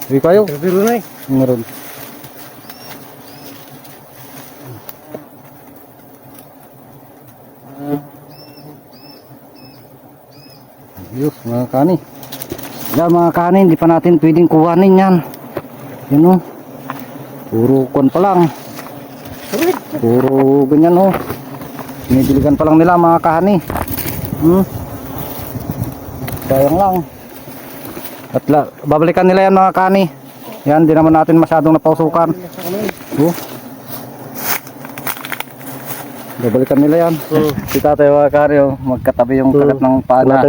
Hindi kayo. Pero na eh. Meron. Ayos mga kani. Yan mga kani, hindi pa natin pwedeng kuhanin yan. Yun o. Puro kon pa lang. Puro ganyan o. Pinidiligan pa lang nila mga kani. Sayang lang. At babalikan nila yan mga kani. Yan, di naman natin masyadong napausukan. Babalikan nila yan. Si tatay mga kani magkatabi yung kagat ng pana.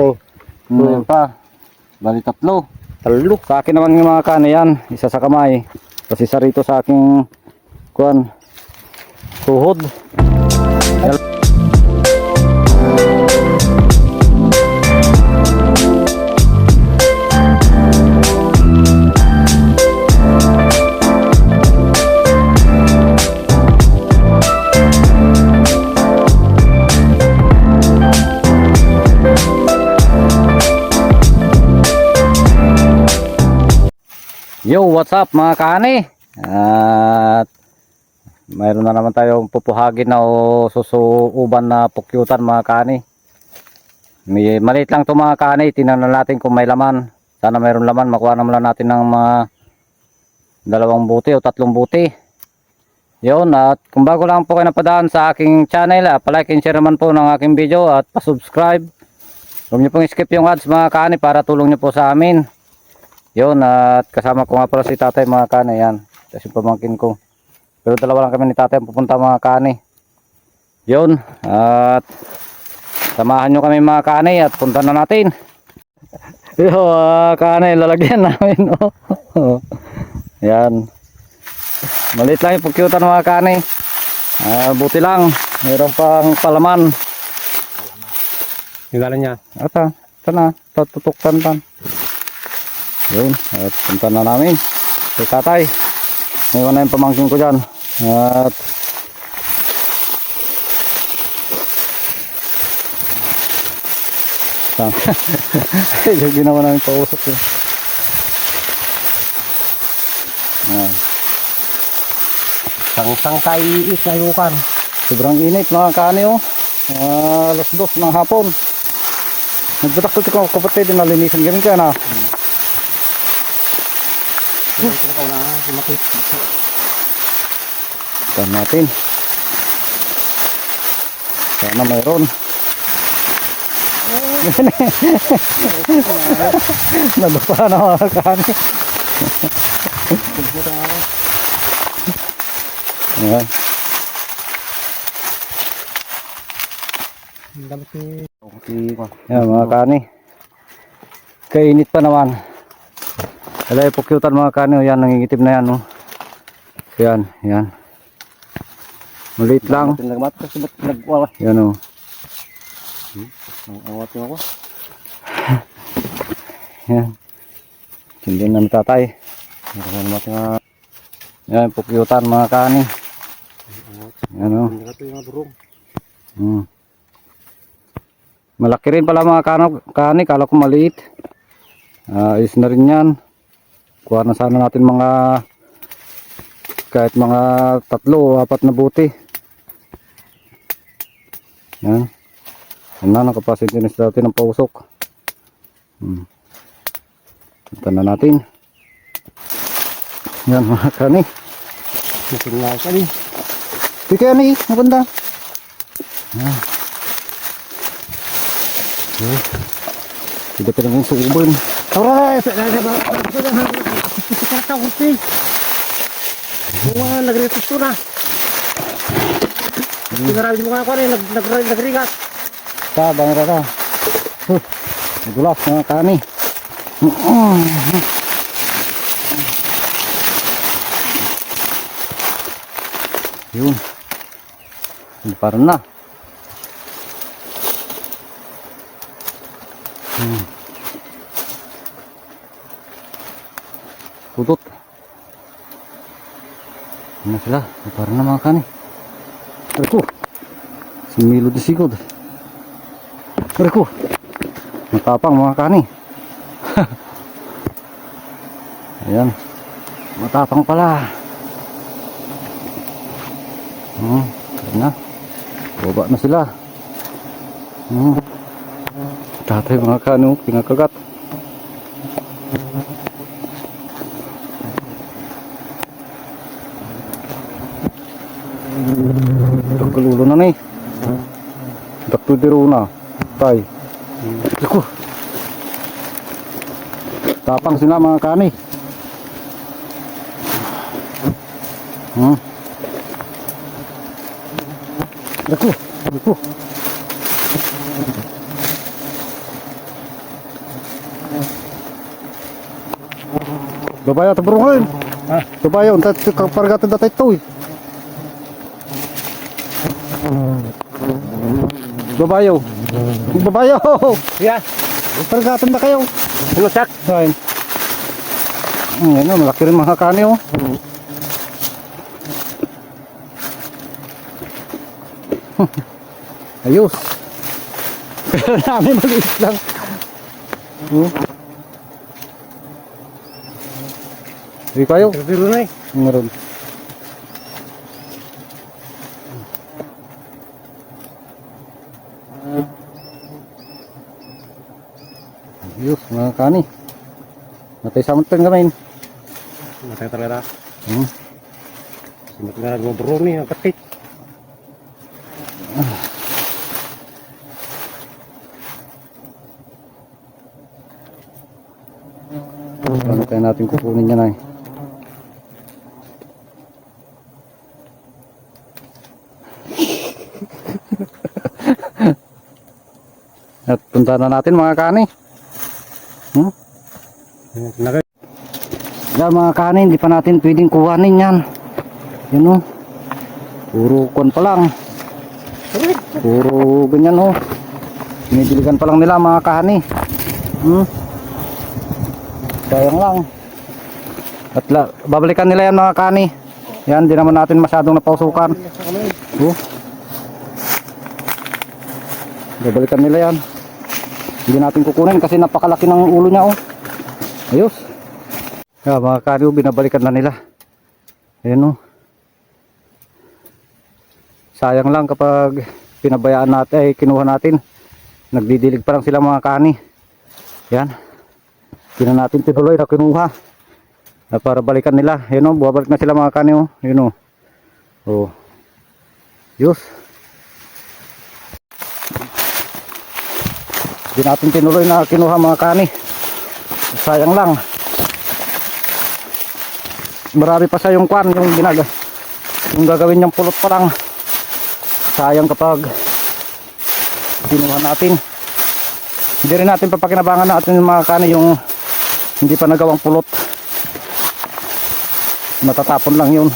Yan pa. Bali tatlo. Sa akin naman yung mga kani yan. Isa sa kamay. Tapos isa rito sa aking kuwan. Tuhod. Yo, what's up mga kani? At mayroon na naman tayong pupuhagin na o susuuban na pukyutan mga kani. Maliit lang to mga kani. Tingnan natin kung may laman. Sana mayroon laman. Makuha naman natin ng mga 2 buti o 3 buti. Yun, at kung bago lang po kayo napadaan sa aking channel, palike and share naman po ng aking video at pasubscribe. Huwag niyo pong skip yung ads mga kani para tulong niyo po sa amin. Yun, at kasama ko nga pala si tatay mga kani. Yan, kasi pamangkin ko. Pero dalawa lang kami ni tatay pupunta mga kani. Yun, at samahan nyo kami mga kani at punta na natin. Yo mga kani, lalagyan namin. Yan, maliit lang yung pukyutan mga kani. Buti lang, mayroon pang palaman. Yung galan niya. Ata, ito na, tutuktan tan. Yun, at punta na namin si tatay. Ngayon na yung pamangkin ko dyan. At yung ginawa namin pausok yun. Sang kaiis ayukan. Sobrang init mga kani oh. 2:00 ng hapon. Nagbatak ko kapatid din nalinisan gamin ka na. Tignan natin. Sana mayroon. Nadupa na mga kani. Ayan. Yan mga kani. Kainit pa naman. Alay pukyutan mga kani, yan nangingitim na yan oh. Yan, yan. Maliit lang. Yan oh. Awatin ako. Yan. Hindi na natatay. Yan pukyutan mga kani. Yan oh. Malaki rin pala mga kani, kala ko maliit. Ayos na rin yan. Kuha na sana natin mga kahit mga 3 o 4 na buti. Yan. Yan na, nakapasintinis natin ng pausok. Punta na natin. Yan mga kani. Nasunlaw ka din. Di kaya ni, maganda. Yan. Tidak ka naman suubon. Tara, nagretos to na. Marami mo ako rin, nagrigat. Bang rata. Nagulas mga kani. Yun. Parang na. Putut. Ano sila? Parang na mga kani. Reku. Similo di sigod. Reku. Matapang mga kani. Ayan. Matapang pala. Ayun na. Baba na sila. Tatay mga kano, pinakagat. Tanggalulo na ni. Daktudiro na. Tay. Ako. Tapang sila mga kani. Ako. Ako. Babayo ta burungan. Ha? Babayo ta pargatan datay toy. Babayo. Babayo. Yeah. Pargatan na kayo. Ano sak? Ayun. Ayun, malaki rin mga kani oh. Ayos. Pero namin maliit lang. Hindi kayo. Daktudiro na eh. Meron. Ayos mga kani. Matay sa mutang gamin. Matay talaga. Simot nga nagmabrong ni ang katit. Ano kaya natin kukunin yan ay? At punta na natin mga kani. Nagay. Yan mga kani, hindi pa natin pwedeng kuhanin yan. Yan o. Puro kon pa lang. Puro ganyan o. Binibiligan pa lang nila mga kani. Sayang lang. At babalikan nila yan mga kani. Yan, di naman natin masyadong napausukan. Babalikan nila yan. Hindi natin kukunin kasi napakalaki ng ulo niya oh. Ayos. Yan mga kani, binabalikan na nila. Ayan oh. Sayang lang kapag pinabayaan natin ay kinuha natin. Nagdidilig pa lang sila mga kani. Yan. Hindi na natin tinuloy na kinuha. Para balikan nila. Ayan o, buwabalik na sila mga kani o. Ayan o. O. Yus. Hindi natin tinuloy na kinuha mga kani. Sayang lang. Marami pa sa yung kwan. Yung gagawin niyang pulot pa lang. Sayang kapag kinuha natin. Hindi rin natin papakinabangan natin yung mga kani yung hindi pa nagawang pulot. Matatapon lang yun.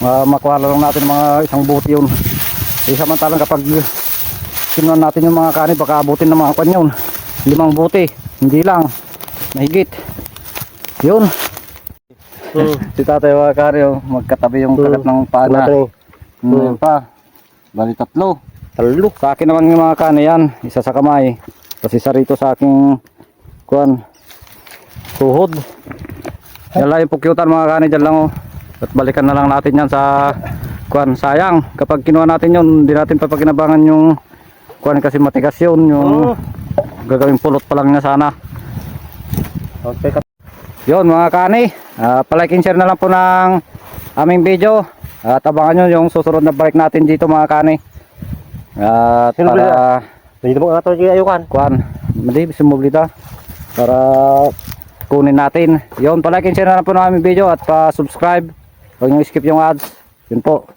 Makuha lang natin mga isang buti yun. Samantalang kapag kinuha natin yung mga kani, baka abutin ng mga kwan yun. 5 buti. Hindi lang. Mahigit. Yun. Si tatay mga kani, magkatabi yung kagat ng pana. Yun pa. Bali 3. Talo. Sa akin naman yung mga kani yan. Isa sa kamay. Kasi isa rito sa aking kuan. Tuhod. Yan lang yung pukyutan mga kani. Dyan lang oh. At balikan na lang natin yan sa kuan. Sayang. Kapag kinuha natin yun, hindi natin papakinabangan yung kuan kasi matigas yun. Yung gagawing pulot pa lang niya sana. Okay. Yun mga kani. Palike and share na lang po ng aming video. At abangan nyo yung susunod na balik natin dito mga kani. At para hindi mo nga ito ayukan. kuan, mali sumublita para kunin natin. Yun, palike and share na lang po ng aming video at pa-subscribe. Huwag nyo skip yung ads. Yun po.